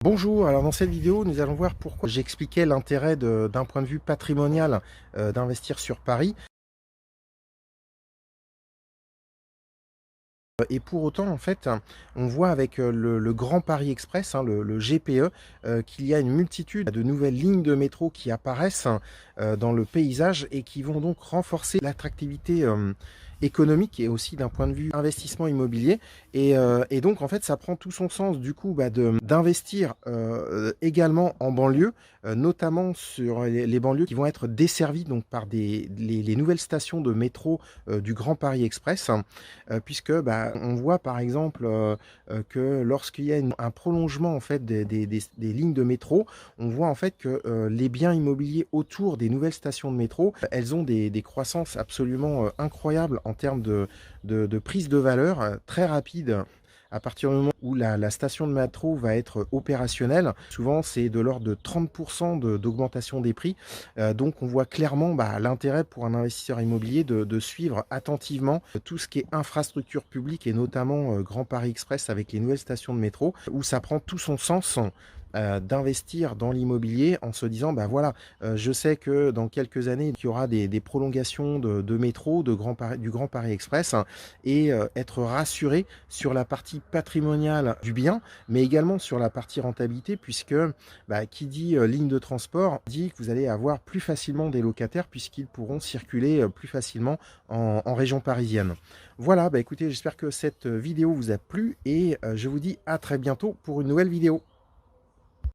Bonjour, alors dans cette vidéo, nous allons voir pourquoi j'expliquais l'intérêt d'un point de vue patrimonial d'investir sur Paris. Et pour autant, en fait, on voit avec le Grand Paris Express, hein, le GPE, qu'il y a une multitude de nouvelles lignes de métro qui apparaissent dans le paysage et qui vont donc renforcer l'attractivité économique et aussi d'un point de vue investissement immobilier. Et donc, en fait, ça prend tout son sens du coup d'investir également en banlieue, notamment sur les banlieues qui vont être desservies donc, par les nouvelles stations de métro du Grand Paris Express. Puisque, on voit par exemple, que lorsqu'il y a un prolongement en fait des lignes de métro, on voit en fait que, les biens immobiliers autour des nouvelles stations de métro, elles ont des croissances absolument, incroyables en termes de prise de valeur, très rapide. À partir du moment où la station de métro va être opérationnelle, souvent c'est de l'ordre de 30 d'augmentation des prix. Donc on voit clairement, l'intérêt pour un investisseur immobilier de suivre attentivement tout ce qui est infrastructure publique et notamment, Grand Paris Express avec les nouvelles stations de métro, où ça prend tout son sens, d'investir dans l'immobilier en se disant: voilà, je sais que dans quelques années, il y aura des prolongations de métro, du Grand Paris Express, hein, et être rassuré sur la partie patrimoniale du bien, mais également sur la partie rentabilité puisque, qui dit, ligne de transport, dit que vous allez avoir plus facilement des locataires puisqu'ils pourront circuler, plus facilement en région parisienne. Voilà, écoutez, j'espère que cette vidéo vous a plu et je vous dis à très bientôt pour une nouvelle vidéo.